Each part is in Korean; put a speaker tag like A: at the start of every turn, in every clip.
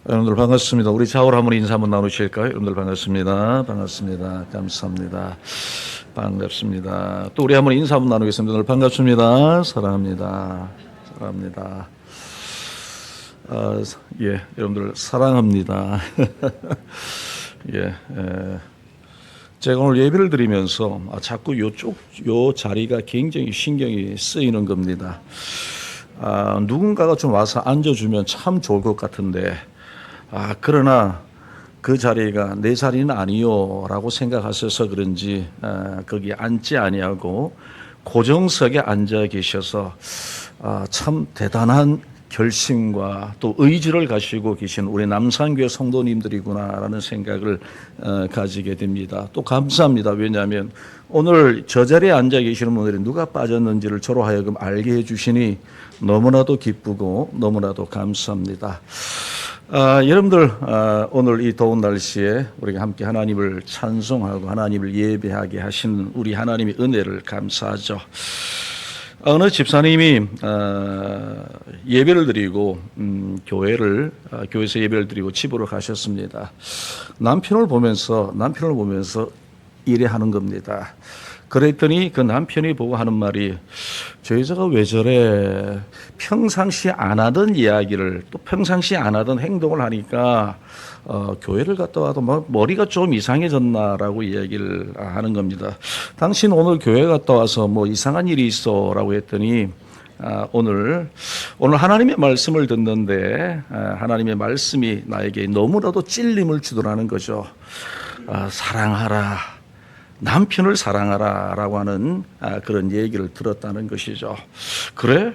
A: 여러분들 반갑습니다. 우리 좌우로 한번 인사 한번 나누실까요? 여러분들 반갑습니다. 반갑습니다. 감사합니다. 반갑습니다. 또 우리 한번 인사 한번 나누겠습니다. 여러분들 반갑습니다. 사랑합니다. 사랑합니다. 여러분들 사랑합니다. 제가 오늘 예배를 드리면서 자꾸 요 자리가 굉장히 신경이 쓰이는 겁니다. 누군가가 좀 와서 앉아주면 참 좋을 것 같은데, 그러나 그 자리가 내 자리는 아니요 라고 생각하셔서 그런지 거기 앉지 아니하고 고정석에 앉아 계셔서 참 대단한 결심과 또 의지를 가지고 계신 우리 남산교회 성도님들이구나라는 생각을 가지게 됩니다. 또 감사합니다. 왜냐하면 오늘 저 자리에 앉아 계시는 분들이 누가 빠졌는지를 저로 하여금 알게 해주시니 너무나도 기쁘고 너무나도 감사합니다. 여러분들 오늘 이 더운 날씨에 우리가 함께 하나님을 찬송하고 하나님을 예배하게 하신 우리 하나님의 은혜를 감사하죠. 어느 집사님이 예배를 드리고 교회에서 예배를 드리고 집으로 가셨습니다. 남편을 보면서 이래 하는 겁니다. 그랬더니 그 남편이 보고 하는 말이, 저 여자가 왜 저래, 평상시 안 하던 이야기를 또 평상시 안 하던 행동을 하니까 교회를 갔다 와도 머리가 좀 이상해졌나라고 이야기를 하는 겁니다. 당신 오늘 교회 갔다 와서 뭐 이상한 일이 있어 라고 했더니 오늘 하나님의 말씀을 듣는데 하나님의 말씀이 나에게 너무나도 찔림을 주더라는 거죠. 사랑하라, 남편을 사랑하라 라고 하는 그런 얘기를 들었다는 것이죠. 그래?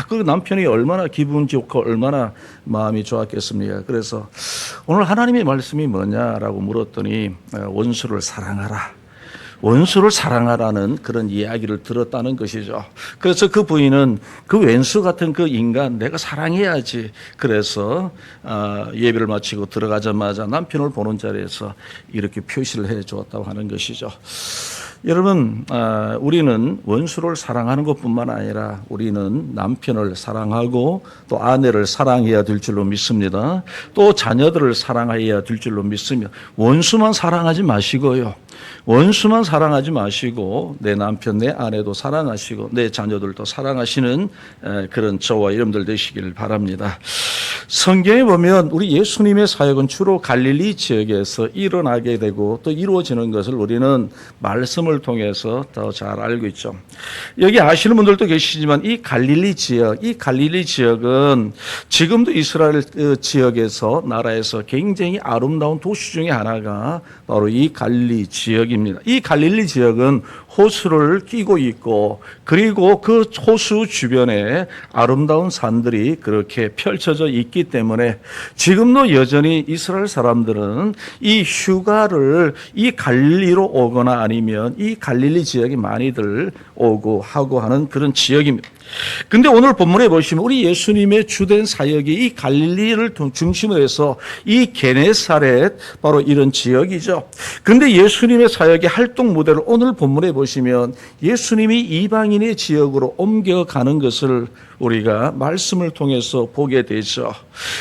A: 그 남편이 얼마나 기분 좋고 얼마나 마음이 좋았겠습니까? 그래서 오늘 하나님의 말씀이 뭐냐라고 물었더니 원수를 사랑하라, 원수를 사랑하라는 그런 이야기를 들었다는 것이죠. 그래서 그 부인은 그 왼수 같은 그 인간 내가 사랑해야지. 그래서 예배를 마치고 들어가자마자 남편을 보는 자리에서 이렇게 표시를 해 주었다고 하는 것이죠. 여러분, 우리는 원수를 사랑하는 것뿐만 아니라 우리는 남편을 사랑하고 또 아내를 사랑해야 될 줄로 믿습니다. 또 자녀들을 사랑해야 될 줄로 믿습니다. 원수만 사랑하지 마시고요. 원수만 사랑하지 마시고 내 남편, 내 아내도 사랑하시고 내 자녀들도 사랑하시는 그런 저와 여러분들 되시길 바랍니다. 성경에 보면 우리 예수님의 사역은 주로 갈릴리 지역에서 일어나게 되고 또 이루어지는 것을 우리는 말씀을 통해서 더 잘 알고 있죠. 여기 아시는 분들도 계시지만 이 갈릴리 지역은 지금도 이스라엘 지역에서 나라에서 굉장히 아름다운 도시 중에 하나가 바로 이 갈릴리 지역입니다. 이 갈릴리 지역은 호수를 끼고 있고 그리고 그 호수 주변에 아름다운 산들이 그렇게 펼쳐져 있기 때문에 지금도 여전히 이스라엘 사람들은 이 휴가를 이 갈릴리로 오거나 아니면 이 갈릴리 지역에 많이들 오고 하고 하는 그런 지역입니다. 근데 오늘 본문에 보시면 우리 예수님의 주된 사역이 이 갈릴리를 중심으로 해서 이 게네사렛 바로 이런 지역이죠. 근데 예수님의 사역의 활동 무대를 오늘 본문에 보시면 예수님이 이방인의 지역으로 옮겨가는 것을 우리가 말씀을 통해서 보게 되죠.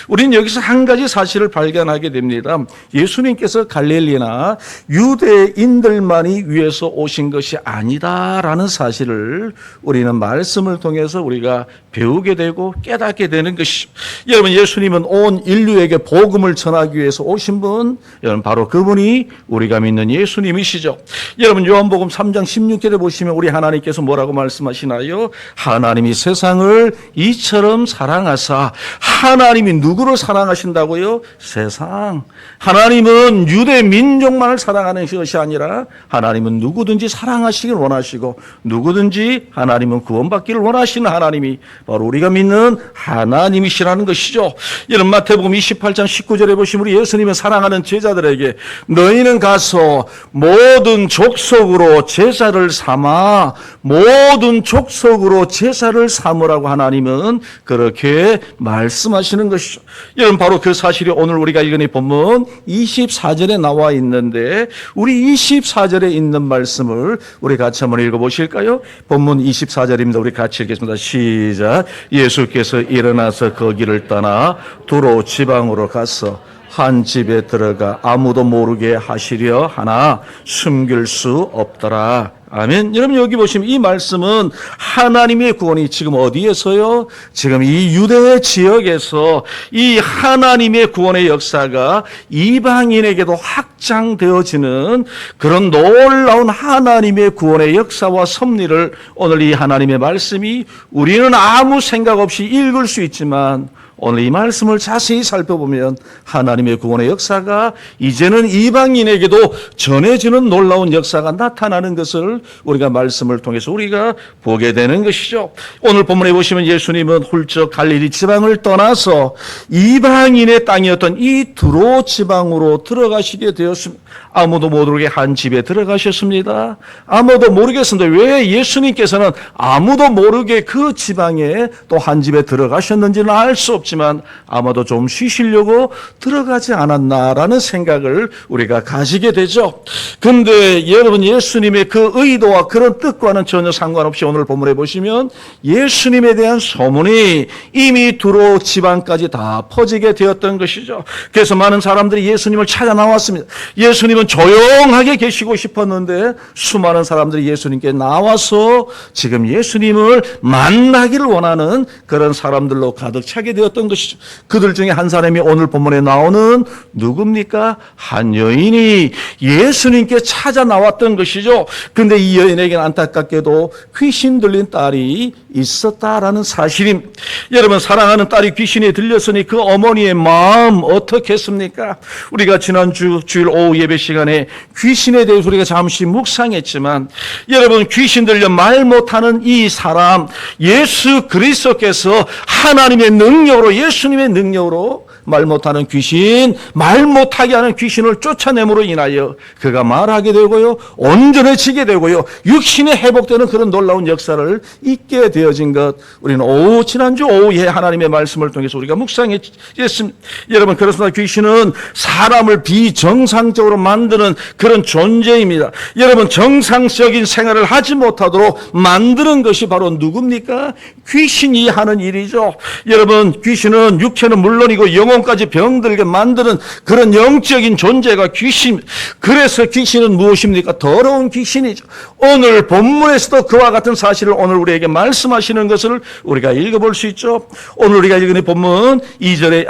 A: 우리는 여기서 한 가지 사실을 발견하게 됩니다. 예수님께서 갈릴리나 유대인들만이 위해서 오신 것이 아니다라는 사실을 우리는 말씀을 통해서 우리가 배우게 되고 깨닫게 되는 것이죠. 여러분, 예수님은 온 인류에게 복음을 전하기 위해서 오신 분, 여러분 바로 그분이 우리가 믿는 예수님이시죠. 여러분, 요한복음 3장 16절에 보시면 우리 하나님께서 뭐라고 말씀하시나요? 하나님이 세상을 이처럼 사랑하사. 하나님이 누구를 사랑하신다고요? 세상. 하나님은 유대 민족만을 사랑하는 것이 아니라 하나님은 누구든지 사랑하시길 원하시고 누구든지 하나님은 구원받기를 원하시는 하나님이 바로 우리가 믿는 하나님이시라는 것이죠. 여러분, 마태복음 28장 19절에 보시면 우리 예수님은 사랑하는 제자들에게 너희는 가서 모든 족속으로 제사를 삼아, 모든 족속으로 제사를 삼으라고 하나님은 그렇게 말씀하시는 것이죠. 여러분, 바로 그 사실이 오늘 우리가 읽은 이 본문 24절에 나와 있는데 우리 24절에 있는 말씀을 우리 같이 한번 읽어보실까요? 본문 24절입니다. 우리 같이 읽겠습니다. 시작. 예수께서 일어나서 거기를 떠나 두로 지방으로 가서 한 집에 들어가 아무도 모르게 하시려 하나 숨길 수 없더라. 아멘. 여러분 여기 보시면 이 말씀은 하나님의 구원이 지금 어디에서요? 지금 이 유대 지역에서 이 하나님의 구원의 역사가 이방인에게도 확장되어지는 그런 놀라운 하나님의 구원의 역사와 섭리를 오늘 이 하나님의 말씀이 우리는 아무 생각 없이 읽을 수 있지만 오늘 이 말씀을 자세히 살펴보면 하나님의 구원의 역사가 이제는 이방인에게도 전해지는 놀라운 역사가 나타나는 것을 우리가 말씀을 통해서 우리가 보게 되는 것이죠. 오늘 본문에 보시면 예수님은 훌쩍 갈릴리 지방을 떠나서 이방인의 땅이었던 이 두로 지방으로 들어가시게 되었습니다. 아무도 모르게 한 집에 들어가셨습니다. 아무도 모르겠습니다. 왜 예수님께서는 아무도 모르게 그 지방에 또 한 집에 들어가셨는지는 알 수 없지만 아마도 좀 쉬시려고 들어가지 않았나라는 생각을 우리가 가지게 되죠. 근데 여러분 예수님의 그 의도와 그런 뜻과는 전혀 상관없이 오늘 본문에 보시면 예수님에 대한 소문이 이미 두로 지방까지 다 퍼지게 되었던 것이죠. 그래서 많은 사람들이 예수님을 찾아 나왔습니다. 예수님은 조용하게 계시고 싶었는데 수많은 사람들이 예수님께 나와서 지금 예수님을 만나기를 원하는 그런 사람들로 가득 차게 되었던 것이죠. 그들 중에 한 사람이 오늘 본문에 나오는 누굽니까? 한 여인이 예수님께 찾아 나왔던 것이죠. 근데 이 여인에게는 안타깝게도 귀신 들린 딸이 있었다라는 사실임. 여러분 사랑하는 딸이 귀신에 들렸으니 그 어머니의 마음 어떻겠습니까? 우리가 지난주 주일 오후 예배 시간에 귀신에 대해서 우리가 잠시 묵상했지만 여러분 귀신 들려 말 못하는 이 사람 예수 그리스도께서 하나님의 능력으로 예수님의 능력으로 말 못하는 귀신, 말 못하게 하는 귀신을 쫓아냄으로 인하여 그가 말하게 되고요, 온전해지게 되고요, 육신이 회복되는 그런 놀라운 역사를 있게 되어진 것 우리는 지난주 오후에 하나님의 말씀을 통해서 우리가 묵상했습니다. 여러분 그렇습니다. 귀신은 사람을 비정상적으로 만드는 그런 존재입니다. 여러분 정상적인 생활을 하지 못하도록 만드는 것이 바로 누굽니까? 귀신이 하는 일이죠. 여러분 귀신은 육체는 물론이고 영혼까지 병들게 만드는 그런 영적인 존재가 귀신. 그래서 귀신은 무엇입니까? 더러운 귀신이죠. 오늘 본문에서도 그와 같은 사실을 오늘 우리에게 말씀하시는 것을 우리가 읽어볼 수 있죠. 오늘 우리가 읽은 본문 2절에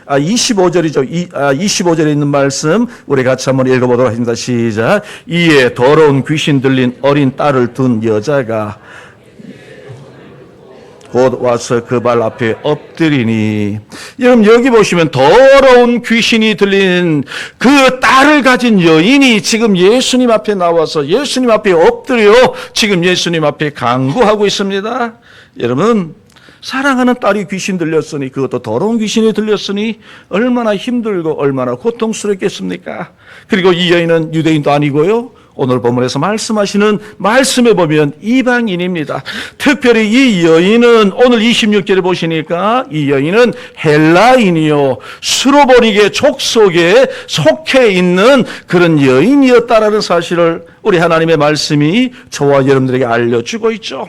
A: 25절이죠. 25절에 있는 말씀 우리 같이 한번 읽어보도록 하겠습니다. 시작. 이에 더러운 귀신 들린 어린 딸을 둔 여자가 곧 와서 그 발 앞에 엎드리니. 여러분 여기 보시면 더러운 귀신이 들린 그 딸을 가진 여인이 지금 예수님 앞에 나와서 예수님 앞에 엎드려 지금 예수님 앞에 간구하고 있습니다. 여러분 사랑하는 딸이 귀신 들렸으니 그것도 더러운 귀신이 들렸으니 얼마나 힘들고 얼마나 고통스럽겠습니까? 그리고 이 여인은 유대인도 아니고요. 오늘 본문에서 말씀하시는 말씀에 보면 이방인입니다. 특별히 이 여인은 오늘 26절에 보시니까 이 여인은 헬라인이요 수로보니게 족속에 속해 있는 그런 여인이었다라는 사실을 우리 하나님의 말씀이 저와 여러분들에게 알려주고 있죠.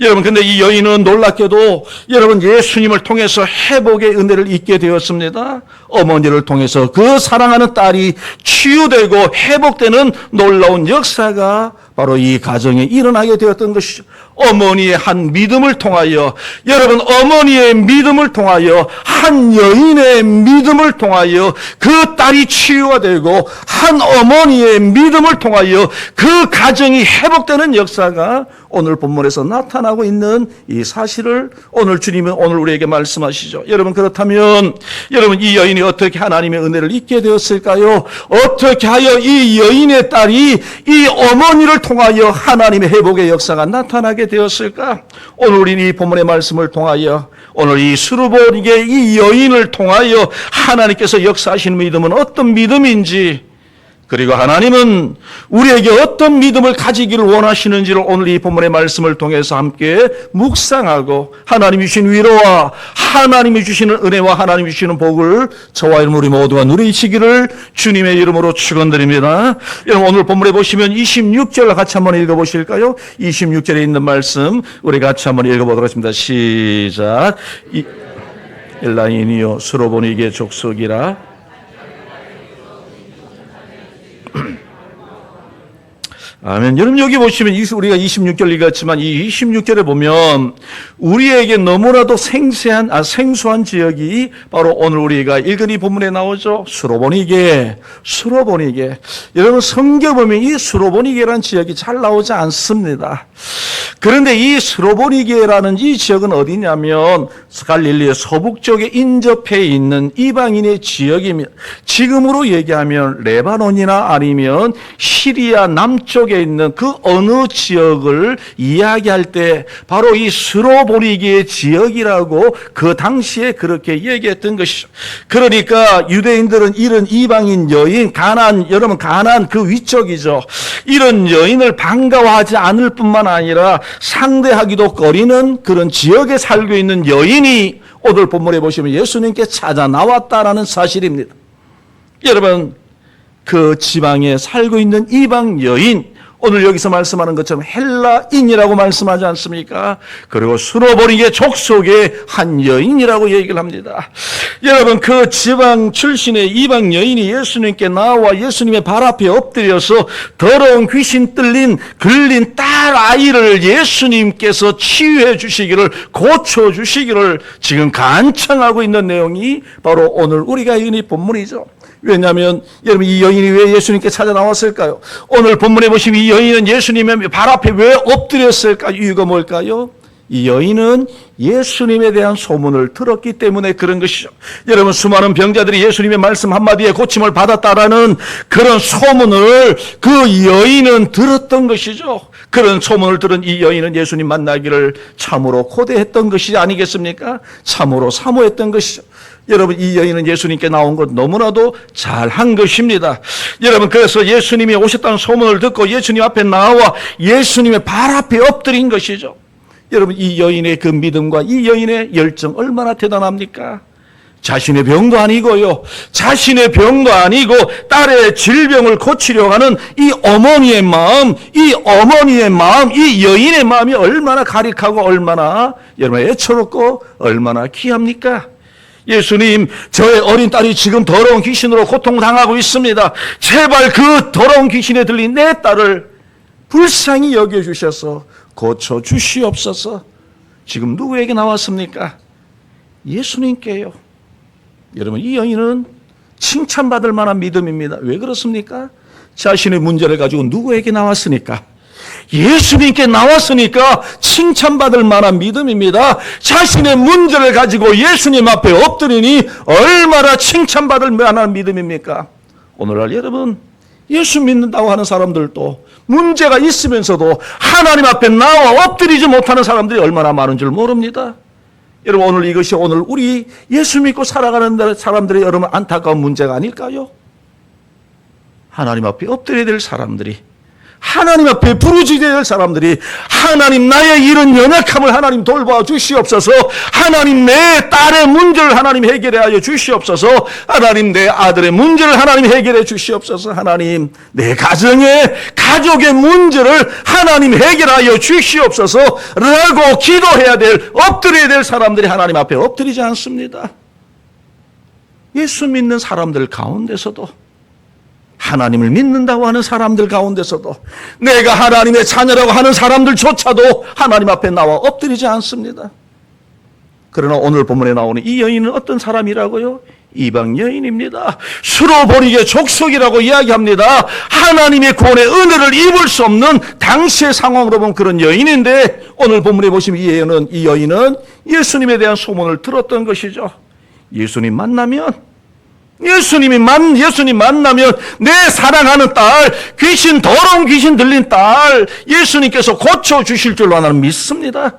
A: 여러분 근데 이 여인은 놀랍게도 여러분 예수님을 통해서 회복의 은혜를 잊게 되었습니다. 어머니를 통해서 그 사랑하는 딸이 치유되고 회복되는 놀라운 역사가 바로 이 가정에 일어나게 되었던 것이죠. 어머니의 한 믿음을 통하여 여러분 어머니의 믿음을 통하여 한 여인의 믿음을 통하여 그 딸이 치유가 되고 한 어머니의 믿음을 통하여 그 가정이 회복되는 역사가 오늘 본문에서 나타나고 있는 이 사실을 오늘 주님은 오늘 우리에게 말씀하시죠. 여러분 그렇다면 여러분 이 여인이 어떻게 하나님의 은혜를 잊게 되었을까요? 어떻게 하여 이 여인의 딸이 이 어머니를 통하여 하나님의 회복의 역사가 나타나게 되었을까? 오늘 우리는 이 본문의 말씀을 통하여 오늘 이 수르보니게 이 여인을 통하여 하나님께서 역사하시는 믿음은 어떤 믿음인지 그리고 하나님은 우리에게 어떤 믿음을 가지기를 원하시는지를 오늘 이 본문의 말씀을 통해서 함께 묵상하고 하나님이 주신 위로와 하나님이 주시는 은혜와 하나님이 주시는 복을 저와 여러분 우리 모두가 누리시기를 주님의 이름으로 축원드립니다. 여러분 오늘 본문에 보시면 26절 같이 한번 읽어보실까요? 26절에 있는 말씀 우리 같이 한번 읽어보도록 하겠습니다. 시작. 엘라인이요 스로보니게 족속이라. 아멘. 여러분 여기 보시면 우리가 26절 읽었지만 이 26절에 보면 우리에게 너무나도 생소한 지역이 바로 오늘 우리가 읽은 이 본문에 나오죠. 스로보니게. 여러분 성경 보면 이 스로보니게라는 지역이 잘 나오지 않습니다. 그런데 이 스로보니게라는 이 지역은 어디냐면 갈릴리의 서북쪽에 인접해 있는 이방인의 지역입니다. 지금으로 얘기하면 레바논이나 아니면 시리아 남쪽에 있는 그 어느 지역을 이야기할 때 바로 이 스로보니게 지역이라고 그 당시에 그렇게 얘기했던 것이죠. 그러니까 유대인들은 이런 이방인 여인, 여러분 가나안 그 위쪽이죠. 이런 여인을 반가워하지 않을 뿐만 아니라 상대하기도 꺼리는 그런 지역에 살고 있는 여인이 오늘 본문에 보시면 예수님께 찾아 나왔다라는 사실입니다. 여러분 그 지방에 살고 있는 이방 여인, 오늘 여기서 말씀하는 것처럼 헬라인이라고 말씀하지 않습니까? 그리고 스로보니게 족속의 한 여인이라고 얘기를 합니다. 여러분 그 지방 출신의 이방 여인이 예수님께 나와 예수님의 발 앞에 엎드려서 더러운 귀신 끌린 딸 아이를 예수님께서 치유해 주시기를, 고쳐 주시기를 지금 간청하고 있는 내용이 바로 오늘 우리가 읽은 이 본문이죠. 왜냐하면 여러분 이 여인이 왜 예수님께 찾아 나왔을까요? 오늘 본문에 보시면 이 여인은 예수님의 발 앞에 왜 엎드렸을까요? 이유가 뭘까요? 이 여인은 예수님에 대한 소문을 들었기 때문에 그런 것이죠. 여러분 수많은 병자들이 예수님의 말씀 한마디에 고침을 받았다라는 그런 소문을 그 여인은 들었던 것이죠. 그런 소문을 들은 이 여인은 예수님 만나기를 참으로 고대했던 것이 아니겠습니까? 참으로 사모했던 것이죠. 여러분 이 여인은 예수님께 나온 것 너무나도 잘한 것입니다. 여러분 그래서 예수님이 오셨다는 소문을 듣고 예수님 앞에 나와 예수님의 발 앞에 엎드린 것이죠. 여러분 이 여인의 그 믿음과 이 여인의 열정 얼마나 대단합니까? 자신의 병도 아니고요. 자신의 병도 아니고 딸의 질병을 고치려고 하는 이 어머니의 마음, 이 여인의 마음이 얼마나 가릭하고 얼마나 여러분 애처롭고 얼마나 귀합니까? 예수님, 저의 어린 딸이 지금 더러운 귀신으로 고통당하고 있습니다. 제발 그 더러운 귀신에 들린 내 딸을 불쌍히 여겨주셔서 고쳐주시옵소서. 지금 누구에게 나왔습니까? 예수님께요. 여러분 이 여인은 칭찬받을 만한 믿음입니다. 왜 그렇습니까? 자신의 문제를 가지고 누구에게 나왔으니까? 예수님께 나왔으니까 칭찬받을 만한 믿음입니다. 자신의 문제를 가지고 예수님 앞에 엎드리니 얼마나 칭찬받을 만한 믿음입니까? 오늘날 여러분 예수 믿는다고 하는 사람들도 문제가 있으면서도 하나님 앞에 나와 엎드리지 못하는 사람들이 얼마나 많은 줄 모릅니다. 여러분 오늘 이것이 오늘 우리 예수 믿고 살아가는 사람들의 여러분 안타까운 문제가 아닐까요? 하나님 앞에 엎드려야 될 사람들이, 하나님 앞에 부르짖어야 될 사람들이 하나님 나의 이런 연약함을 하나님 돌봐 주시옵소서. 하나님 내 딸의 문제를 하나님 해결해 하여 주시옵소서. 하나님 내 아들의 문제를 하나님 해결해 주시옵소서. 하나님 내 가족의 문제를 하나님 해결하여 주시옵소서 라고 기도해야 될, 엎드려야 될 사람들이 하나님 앞에 엎드리지 않습니다. 예수 믿는 사람들 가운데서도, 하나님을 믿는다고 하는 사람들 가운데서도, 내가 하나님의 자녀라고 하는 사람들조차도 하나님 앞에 나와 엎드리지 않습니다. 그러나 오늘 본문에 나오는 이 여인은 어떤 사람이라고요? 이방 여인입니다. 스로보니게 족속이라고 이야기합니다. 하나님의 구원의 은혜를 입을 수 없는 당시의 상황으로 보면 그런 여인인데, 오늘 본문에 보시면 이 여인은 예수님에 대한 소문을 들었던 것이죠. 예수님 만나면 내 사랑하는 딸, 더러운 귀신 들린 딸, 예수님께서 고쳐주실 줄로 나는 믿습니다.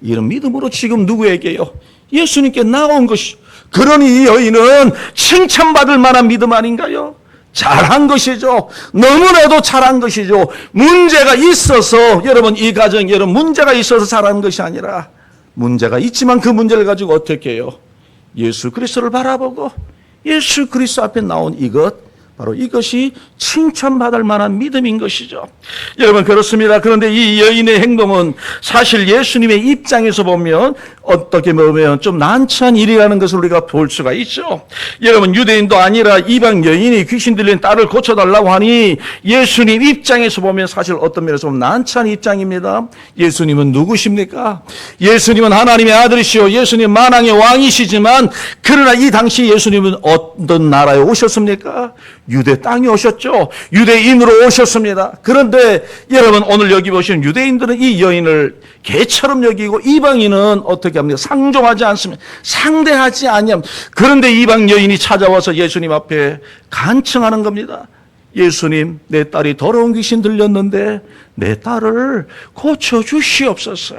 A: 이런 믿음으로 지금 누구에게요? 예수님께 나온 것이. 그러니 이 여인은 칭찬받을 만한 믿음 아닌가요? 잘한 것이죠. 너무나도 잘한 것이죠. 문제가 있어서 여러분 이 가정 여러분 문제가 있어서 잘한 것이 아니라 문제가 있지만 그 문제를 가지고 어떻게 해요? 예수 그리스도를 바라보고 예수 그리스도 앞에 나온 이것 바로 이것이 칭찬받을 만한 믿음인 것이죠. 여러분 그렇습니다. 그런데 이 여인의 행동은 사실 예수님의 입장에서 보면 어떻게 보면 좀 난처한 일이라는 것을 우리가 볼 수가 있죠. 여러분 유대인도 아니라 이방 여인이 귀신 들린 딸을 고쳐달라고 하니 예수님 입장에서 보면 사실 어떤 면에서 보면 난처한 입장입니다. 예수님은 누구십니까? 예수님은 하나님의 아들이시오. 예수님 만왕의 왕이시지만 그러나 이 당시 예수님은 어떤 나라에 오셨습니까? 유대 땅에 오셨죠. 유대인으로 오셨습니다. 그런데 여러분 오늘 여기 보시면 유대인들은 이 여인을 개처럼 여기고 이방인은 어떻게 합니까? 상종하지 않습니다. 상대하지 않냐. 그런데 이방 여인이 찾아와서 예수님 앞에 간청하는 겁니다. 예수님, 내 딸이 더러운 귀신 들렸는데 내 딸을 고쳐주시옵소서.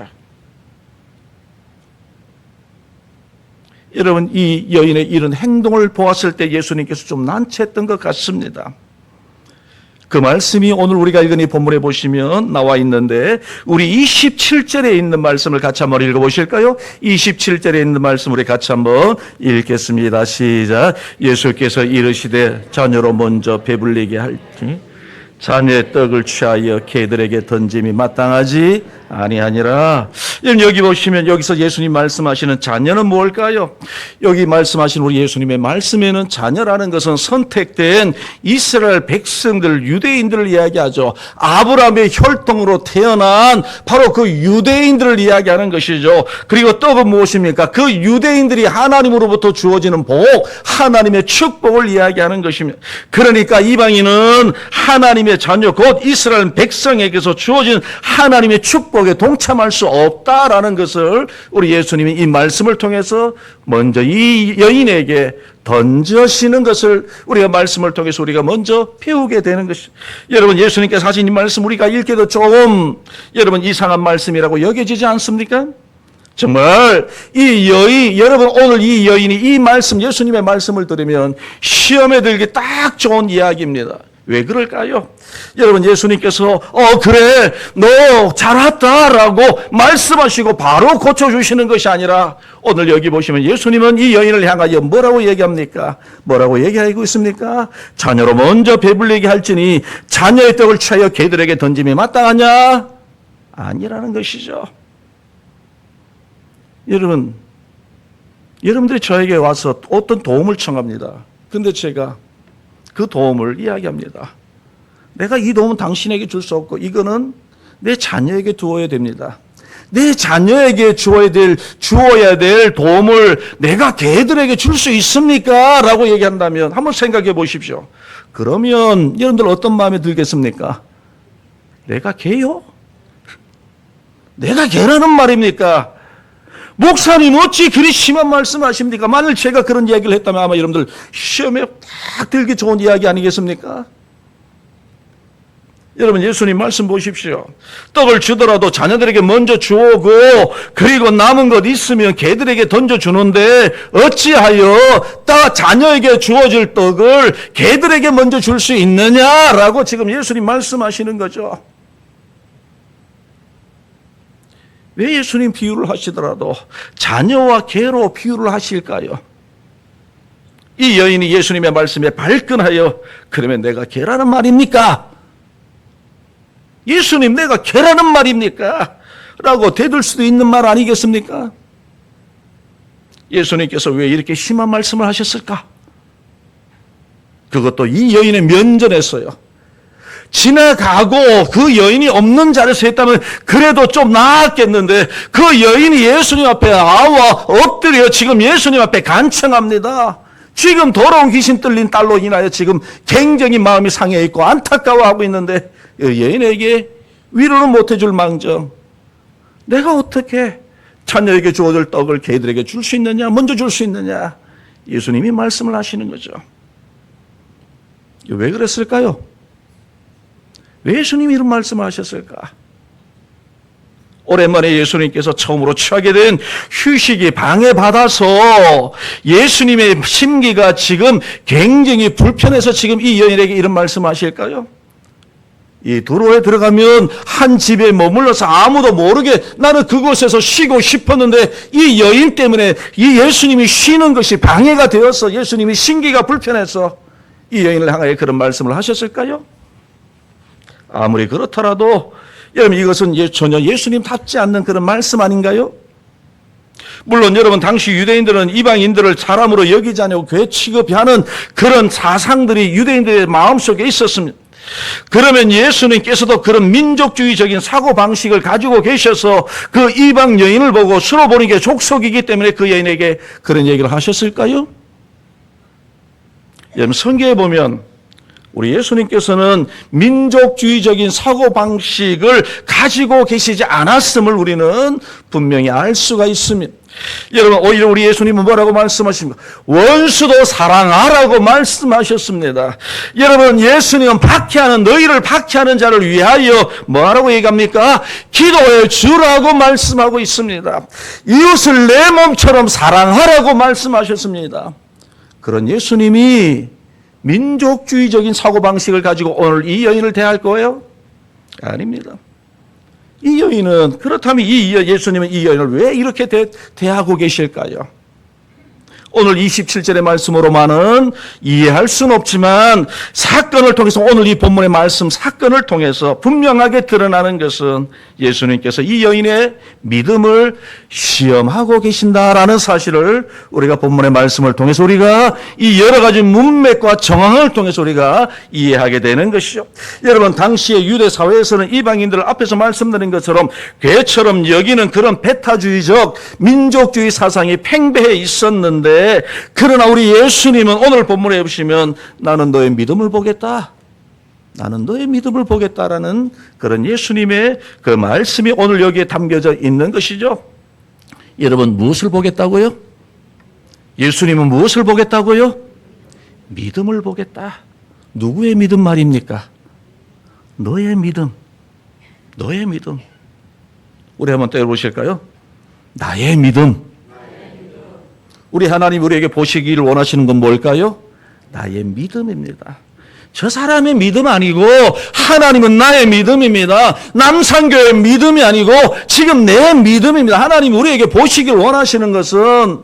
A: 여러분 이 여인의 이런 행동을 보았을 때 예수님께서 좀 난처했던 것 같습니다. 그 말씀이 오늘 우리가 읽은 이 본문에 보시면 나와 있는데 우리 27절에 있는 말씀을 같이 한번 읽어보실까요? 27절에 있는 말씀 우리 같이 한번 읽겠습니다. 시작. 예수께서 이르시되 자녀로 먼저 배불리게 할지 자녀의 떡을 취하여 개들에게 던짐이 마땅하지 아니하니라. 여기 보시면 여기서 예수님 말씀하시는 자녀는 뭘까요? 여기 말씀하신 우리 예수님의 말씀에는 자녀라는 것은 선택된 이스라엘 백성들, 유대인들을 이야기하죠. 아브라함의 혈통으로 태어난 바로 그 유대인들을 이야기하는 것이죠. 그리고 떡은 무엇입니까? 그 유대인들이 하나님으로부터 주어지는 복, 하나님의 축복을 이야기하는 것입니다. 그러니까 이방인은 하나님의 자녀, 곧 이스라엘 백성에게서 주어진 하나님의 축복에 동참할 수 없다라는 것을 우리 예수님이 이 말씀을 통해서 먼저 이 여인에게 던져시는 것을 우리가 말씀을 통해서 우리가 먼저 배우게 되는 것이. 여러분 예수님께서 하신 이 말씀 우리가 읽기도 조금 여러분 이상한 말씀이라고 여겨지지 않습니까? 정말 이 여인, 여러분 오늘 이 여인이 이 말씀 예수님의 말씀을 들으면 시험에 들기 딱 좋은 이야기입니다. 왜 그럴까요? 여러분 예수님께서 그래 너 잘 왔다라고 말씀하시고 바로 고쳐주시는 것이 아니라 오늘 여기 보시면 예수님은 이 여인을 향하여 뭐라고 얘기합니까? 뭐라고 얘기하고 있습니까? 자녀로 먼저 배불리게 할지니 자녀의 떡을 취하여 개들에게 던짐이 마땅하냐? 아니라는 것이죠. 여러분들이 저에게 와서 어떤 도움을 청합니다. 근데 제가 그 도움을 이야기합니다. 내가 이 도움은 당신에게 줄 수 없고 이거는 내 자녀에게 두어야 됩니다. 내 자녀에게 주어야 될 도움을 내가 걔들에게 줄 수 있습니까? 라고 얘기한다면 한번 생각해 보십시오. 그러면 여러분들 어떤 마음이 들겠습니까? 내가 걔요? 내가 걔라는 말입니까? 목사님 어찌 그리 심한 말씀하십니까? 만일 제가 그런 이야기를 했다면 아마 여러분들 시험에 딱 들기 좋은 이야기 아니겠습니까? 여러분 예수님 말씀 보십시오. 떡을 주더라도 자녀들에게 먼저 주오고 그리고 남은 것 있으면 개들에게 던져주는데 어찌하여 자녀에게 주어질 떡을 개들에게 먼저 줄 수 있느냐라고 지금 예수님 말씀하시는 거죠. 왜 예수님 비유를 하시더라도 자녀와 개로 비유를 하실까요? 이 여인이 예수님의 말씀에 발끈하여 그러면 내가 개라는 말입니까? 예수님 내가 개라는 말입니까? 라고 대들 수도 있는 말 아니겠습니까? 예수님께서 왜 이렇게 심한 말씀을 하셨을까? 그것도 이 여인의 면전에서요. 지나가고 그 여인이 없는 자리에서 했다면 그래도 좀 나았겠는데 그 여인이 예수님 앞에 나와 엎드려 지금 예수님 앞에 간청합니다. 지금 더러운 귀신 들린 딸로 인하여 지금 굉장히 마음이 상해 있고 안타까워하고 있는데 여인에게 위로는 못해줄 망정 내가 어떻게 자녀에게 주어질 떡을 개들에게 줄 수 있느냐, 먼저 줄 수 있느냐, 예수님이 말씀을 하시는 거죠. 왜 그랬을까요? 왜 예수님이 이런 말씀을 하셨을까? 오랜만에 예수님께서 처음으로 취하게 된 휴식이 방해받아서 예수님의 심기가 지금 굉장히 불편해서 지금 이 여인에게 이런 말씀하실까요? 이 도로에 들어가면 한 집에 머물러서 아무도 모르게 나는 그곳에서 쉬고 싶었는데 이 여인 때문에 이 예수님이 쉬는 것이 방해가 되어서 예수님이 심기가 불편해서 이 여인을 향하여 그런 말씀을 하셨을까요? 아무리 그렇더라도 여러분 이것은 전혀 예수님답지 않는 그런 말씀 아닌가요? 물론 여러분 당시 유대인들은 이방인들을 사람으로 여기지 않고 괴 취급하는 그런 사상들이 유대인들의 마음속에 있었습니다. 그러면 예수님께서도 그런 민족주의적인 사고방식을 가지고 계셔서 그 이방 여인을 보고 서로 보는 게 족속이기 때문에 그 여인에게 그런 얘기를 하셨을까요? 여러분 성경에 보면 우리 예수님께서는 민족주의적인 사고방식을 가지고 계시지 않았음을 우리는 분명히 알 수가 있습니다. 여러분 오히려 우리 예수님은 뭐라고 말씀하십니까? 원수도 사랑하라고 말씀하셨습니다. 여러분 예수님은 너희를 박해하는 자를 위하여 뭐라고 얘기합니까? 기도해 주라고 말씀하고 있습니다. 이웃을 내 몸처럼 사랑하라고 말씀하셨습니다. 그런 예수님이 민족주의적인 사고방식을 가지고 오늘 이 여인을 대할 거예요? 아닙니다. 이 여인은 그렇다면 예수님은 이 여인을 왜 이렇게 대하고 계실까요? 오늘 27절의 말씀으로만은 이해할 수는 없지만 사건을 통해서 오늘 이 본문의 말씀 사건을 통해서 분명하게 드러나는 것은 예수님께서 이 여인의 믿음을 시험하고 계신다라는 사실을 우리가 본문의 말씀을 통해서 우리가 이 여러 가지 문맥과 정황을 통해서 우리가 이해하게 되는 것이죠. 여러분 당시의 유대 사회에서는 이방인들을 앞에서 말씀드린 것처럼 괴처럼 여기는 그런 배타주의적 민족주의 사상이 팽배해 있었는데 그러나 우리 예수님은 오늘 본문에 보시면 나는 너의 믿음을 보겠다. 나는 너의 믿음을 보겠다라는 그런 예수님의 그 말씀이 오늘 여기에 담겨져 있는 것이죠. 여러분 무엇을 보겠다고요? 예수님은 무엇을 보겠다고요? 믿음을 보겠다. 누구의 믿음 말입니까? 너의 믿음. 너의 믿음. 우리 한번 때려보실까요? 나의 믿음. 우리 하나님 우리에게 보시기를 원하시는 건 뭘까요? 나의 믿음입니다. 저 사람의 믿음 아니고 하나님은 나의 믿음입니다. 남산교회의 믿음이 아니고 지금 내 믿음입니다. 하나님 우리에게 보시기를 원하시는 것은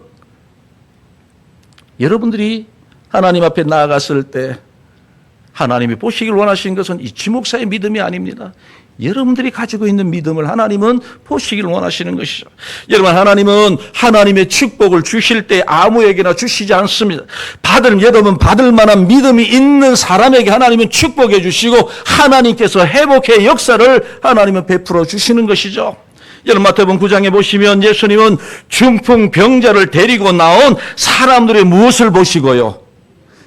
A: 여러분들이 하나님 앞에 나아갔을 때 하나님이 보시기를 원하시는 것은 이치 목사의 믿음이 아닙니다. 여러분들이 가지고 있는 믿음을 하나님은 보시기를 원하시는 것이죠. 여러분 하나님은 하나님의 축복을 주실 때 아무에게나 주시지 않습니다. 여러분 받을 만한 믿음이 있는 사람에게 하나님은 축복해 주시고 하나님께서 회복의 역사를 하나님은 베풀어 주시는 것이죠. 여러분 마태복음 9장에 보시면 예수님은 중풍병자를 데리고 나온 사람들의 무엇을 보시고요?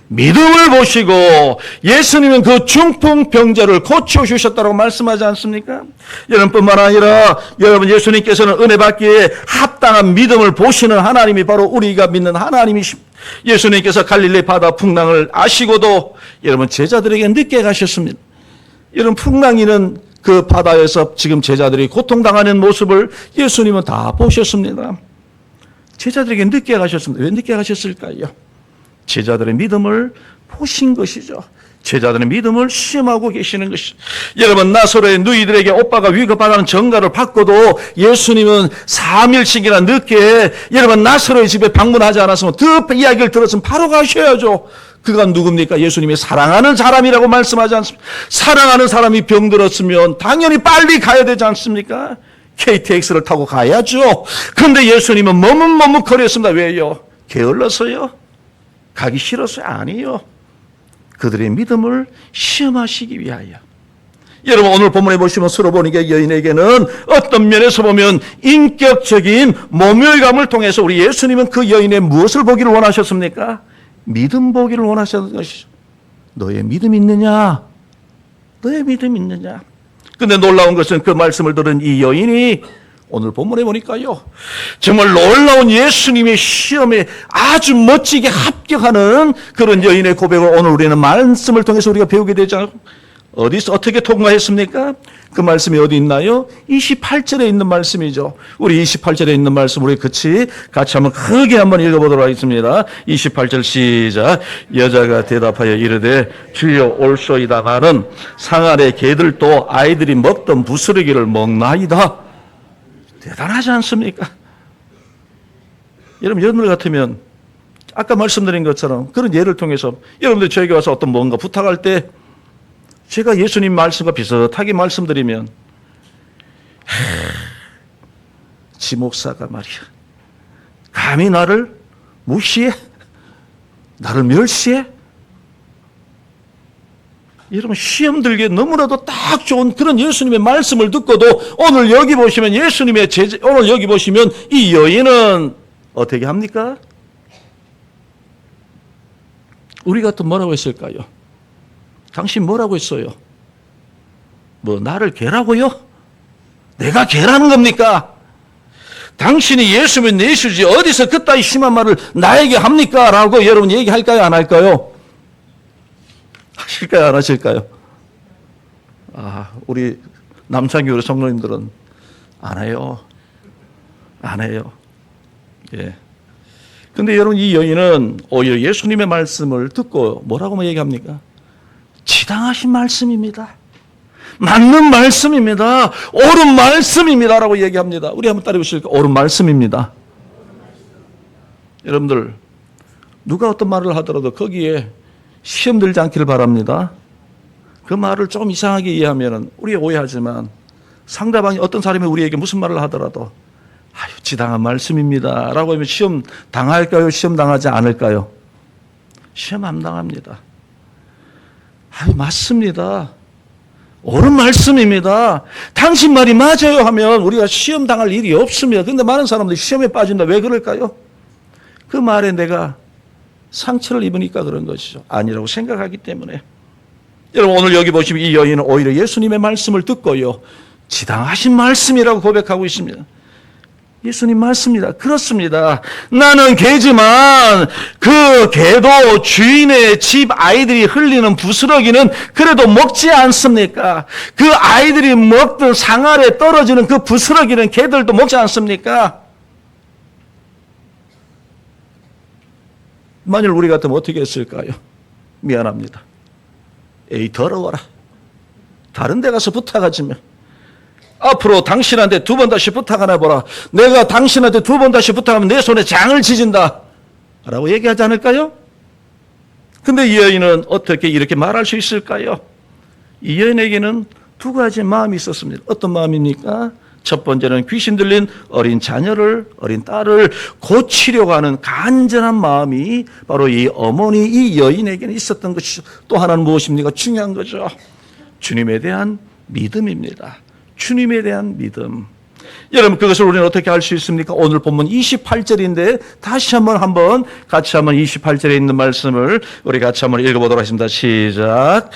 A: 믿음을 보시고 예수님은 그 중풍병자를 고쳐주셨다고 말씀하지 않습니까? 여러분뿐만 아니라 여러분 예수님께서는 은혜 받기에 합당한 믿음을 보시는 하나님이 바로 우리가 믿는 하나님이십니다. 예수님께서 갈릴리 바다 풍랑을 아시고도 여러분 제자들에게 늦게 가셨습니다. 여러분 풍랑이는 그 바다에서 지금 제자들이 고통당하는 모습을 예수님은 다 보셨습니다. 제자들에게 늦게 가셨습니다. 왜 늦게 가셨을까요? 제자들의 믿음을 보신 것이죠. 제자들의 믿음을 시험하고 계시는 것이죠. 여러분 나사로의 누이들에게 오빠가 위급하다는 전가를 받고도 예수님은 3일씩이나 늦게 여러분 나사로의 집에 방문하지 않았으면 그 이야기를 들었으면 바로 가셔야죠. 그가 누굽니까? 예수님이 사랑하는 사람이라고 말씀하지 않습니까? 사랑하는 사람이 병들었으면 당연히 빨리 가야 되지 않습니까? KTX를 타고 가야죠. 그런데 예수님은 머뭇머뭇거렸습니다. 왜요? 게을러서요? 가기 싫어서요? 아니에요. 그들의 믿음을 시험하시기 위하여. 여러분 오늘 본문에 보시면 스로보니게 여인에게는 어떤 면에서 보면 인격적인 모멸감을 통해서 우리 예수님은 그 여인의 무엇을 보기를 원하셨습니까? 믿음 보기를 원하셨던 것이죠. 너의 믿음 있느냐? 너의 믿음 있느냐? 근데 놀라운 것은 그 말씀을 들은 이 여인이 오늘 본문에 보니까요, 정말 놀라운 예수님의 시험에 아주 멋지게 합격하는 그런 여인의 고백을 오늘 우리는 말씀을 통해서 우리가 배우게 되잖아요. 어디서 어떻게 통과했습니까? 그 말씀이 어디 있나요? 28절에 있는 말씀이죠. 우리 28절에 있는 말씀 우리 같이 한번 크게 한번 읽어보도록 하겠습니다. 28절 시작. 여자가 대답하여 이르되 주여 올소이다. 나는 상 아래 개들도 아이들이 먹던 부스러기를 먹나이다. 대단하지 않습니까? 여러분 여러분들 같으면 아까 말씀드린 것처럼 그런 예를 통해서 여러분들 저에게 와서 어떤 뭔가 부탁할 때 제가 예수님 말씀과 비슷하게 말씀드리면 지 목사가 말이야 감히 나를 무시해? 나를 멸시해? 여러분 시험 들기에 너무나도 딱 좋은 그런 예수님의 말씀을 듣고도 오늘 여기 보시면 예수님의 오늘 여기 보시면 이 여인은 어떻게 합니까? 우리 같은 뭐라고 했을까요? 당신 뭐라고 했어요? 뭐 나를 개라고요? 내가 개라는 겁니까? 당신이 예수면 예수지 어디서 그따위 심한 말을 나에게 합니까? 라고 여러분 얘기할까요? 안 할까요? 하실까요? 안 하실까요? 우리 남창교회 성도님들은 안 해요. 안 해요. 예. 근데 여러분 이 여인은 오히려 예수님의 말씀을 듣고 뭐라고 얘기합니까? 지당하신 말씀입니다. 맞는 말씀입니다. 옳은 말씀입니다. 라고 얘기합니다. 우리 한번 따라해 보실까요? 옳은 말씀입니다. 여러분들 누가 어떤 말을 하더라도 거기에 시험 들지 않기를 바랍니다. 그 말을 조금 이상하게 이해하면 우리 오해하지만 상대방이 어떤 사람이 우리에게 무슨 말을 하더라도 지당한 말씀입니다. 라고 하면 시험 당할까요? 시험 당하지 않을까요? 시험 안 당합니다. 맞습니다. 옳은 말씀입니다. 당신 말이 맞아요 하면 우리가 시험 당할 일이 없습니다. 그런데 많은 사람들이 시험에 빠진다. 왜 그럴까요? 그 말에 내가 상처를 입으니까 그런 것이죠. 아니라고 생각하기 때문에. 여러분 오늘 여기 보시면 이 여인은 오히려 예수님의 말씀을 듣고요. 지당하신 말씀이라고 고백하고 있습니다. 예수님 맞습니다. 그렇습니다. 나는 개지만 그 개도 주인의 집 아이들이 흘리는 부스러기는 그래도 먹지 않습니까? 그 아이들이 먹던 상 아래 떨어지는 그 부스러기는 개들도 먹지 않습니까? 만일 우리 같으면 어떻게 했을까요? 미안합니다. 에이 더러워라. 다른 데 가서 부탁하지면 앞으로 당신한테 두 번 다시 부탁 하나 보라. 내가 당신한테 두 번 다시 부탁하면 내 손에 장을 지진다. 라고 얘기하지 않을까요? 근데 이 여인은 어떻게 이렇게 말할 수 있을까요? 이 여인에게는 두 가지 마음이 있었습니다. 어떤 마음입니까? 첫 번째는 귀신 들린 어린 자녀를, 어린 딸을 고치려고 하는 간절한 마음이 바로 이 어머니, 이 여인에게는 있었던 것이죠. 또 하나는 무엇입니까? 중요한 거죠. 주님에 대한 믿음입니다. 주님에 대한 믿음. 여러분 그것을 우리는 어떻게 알 수 있습니까? 오늘 본문 28절인데 다시 한번 같이 한번 28절에 있는 말씀을 우리 같이 한번 읽어보도록 하겠습니다. 시작.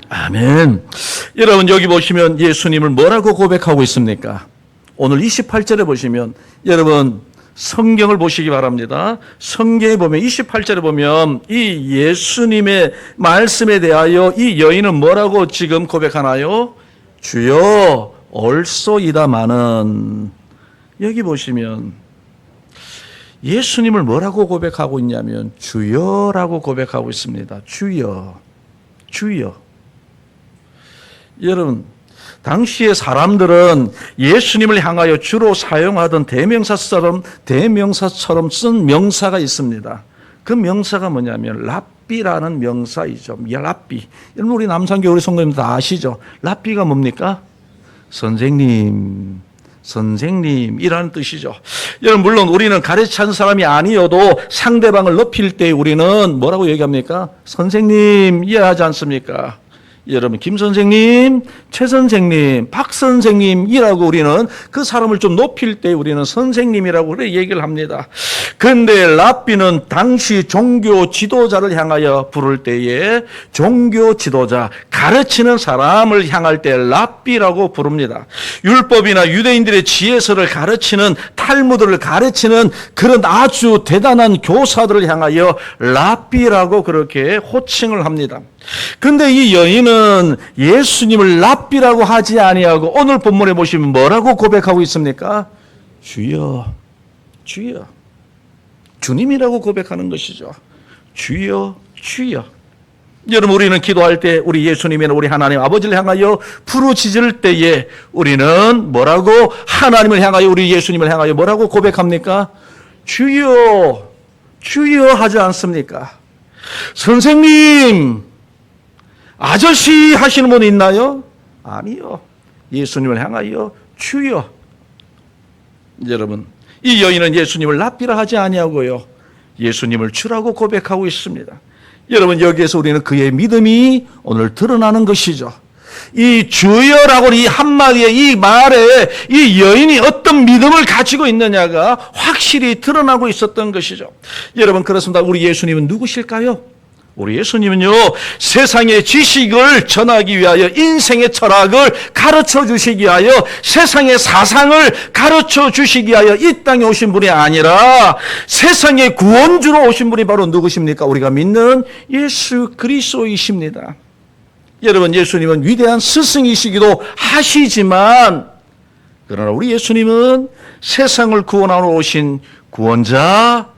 A: 아멘. 여러분 여기 보시면 예수님을 뭐라고 고백하고 있습니까? 오늘 28절에 보시면 여러분 성경을 보시기 바랍니다. 성경에 보면 28절에 보면 이 예수님의 말씀에 대하여 이 여인은 뭐라고 지금 고백하나요? 주여 올소이다마는. 여기 보시면 예수님을 뭐라고 고백하고 있냐면 주여라고 고백하고 있습니다. 주여. 주여. 여러분 당시의 사람들은 예수님을 향하여 주로 사용하던 대명사처럼 쓴 명사가 있습니다. 그 명사가 뭐냐면 랍비라는 명사이죠. 랍비. 여러분 우리 남산교회 성도님들 다 아시죠? 랍비가 뭡니까? 선생님이라는 뜻이죠. 여러분 물론 우리는 가르치는 사람이 아니어도 상대방을 높일 때 우리는 뭐라고 얘기합니까? 선생님 이해하지 않습니까? 여러분, 김 선생님, 최 선생님, 박 선생님이라고 우리는 그 사람을 좀 높일 때 우리는 선생님이라고 그래 얘기를 합니다. 그런데 랍비는 당시 종교 지도자를 향하여 부를 때에 종교 지도자, 가르치는 사람을 향할 때 랍비라고 부릅니다. 율법이나 유대인들의 지혜서를 가르치는, 탈무드를 가르치는 그런 아주 대단한 교사들을 향하여 랍비라고 그렇게 호칭을 합니다. 근데 이 여인은 예수님을 랍비라고 하지 아니하고 오늘 본문에 보시면 뭐라고 고백하고 있습니까? 주여, 주여. 주님이라고 고백하는 것이죠. 주여, 주여. 여러분, 우리는 기도할 때 우리 예수님이나 우리 하나님 아버지를 향하여 부르짖을 때에 우리는 뭐라고 하나님을 향하여 우리 예수님을 향하여 뭐라고 고백합니까? 주여, 주여 하지 않습니까? 선생님, 아저씨 하시는 분 있나요? 아니요. 예수님을 향하여 주여. 여러분, 이 여인은 예수님을 랍비라 하지 아니하고요, 예수님을 주라고 고백하고 있습니다. 여러분, 여기에서 우리는 그의 믿음이 오늘 드러나는 것이죠. 이 주여라고 이 한마디의 이 말에 이 여인이 어떤 믿음을 가지고 있느냐가 확실히 드러나고 있었던 것이죠. 여러분, 그렇습니다. 우리 예수님은 누구실까요? 우리 예수님은요, 세상의 지식을 전하기 위하여, 인생의 철학을 가르쳐 주시기 위하여, 세상의 사상을 가르쳐 주시기 위하여 이 땅에 오신 분이 아니라 세상의 구원주로 오신 분이 바로 누구십니까? 우리가 믿는 예수 그리스도이십니다. 여러분, 예수님은 위대한 스승이시기도 하시지만, 그러나 우리 예수님은 세상을 구원하러 오신 구원자,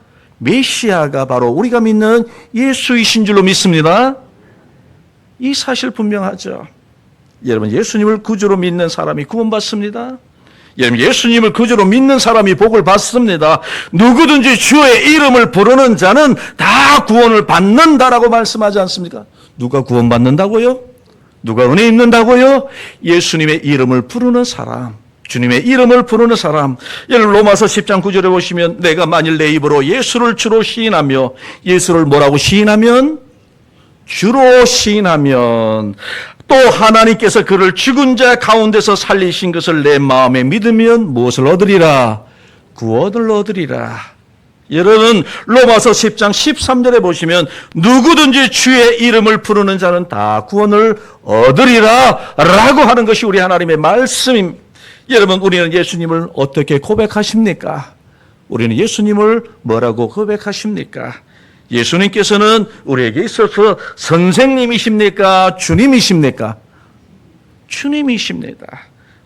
A: 메시아가 바로 우리가 믿는 예수이신 줄로 믿습니다. 이 사실 분명하죠. 여러분, 예수님을 구주로 믿는 사람이 구원받습니다. 여러분, 예수님을 구주로 믿는 사람이 복을 받습니다. 누구든지 주의 이름을 부르는 자는 다 구원을 받는다라고 말씀하지 않습니까? 누가 구원받는다고요? 누가 은혜 입는다고요? 예수님의 이름을 부르는 사람, 주님의 이름을 부르는 사람. 여러분, 로마서 10장 9절에 보시면, 내가 만일 내 입으로 예수를 주로 시인하며, 예수를 뭐라고 시인하면? 주로 시인하면, 또 하나님께서 그를 죽은 자 가운데서 살리신 것을 내 마음에 믿으면 무엇을 얻으리라? 구원을 얻으리라. 여러분, 로마서 10장 13절에 보시면, 누구든지 주의 이름을 부르는 자는 다 구원을 얻으리라 라고 하는 것이 우리 하나님의 말씀입니다. 여러분, 우리는 예수님을 어떻게 고백하십니까? 우리는 예수님을 뭐라고 고백하십니까? 예수님께서는 우리에게 있어서 선생님이십니까? 주님이십니까? 주님이십니다.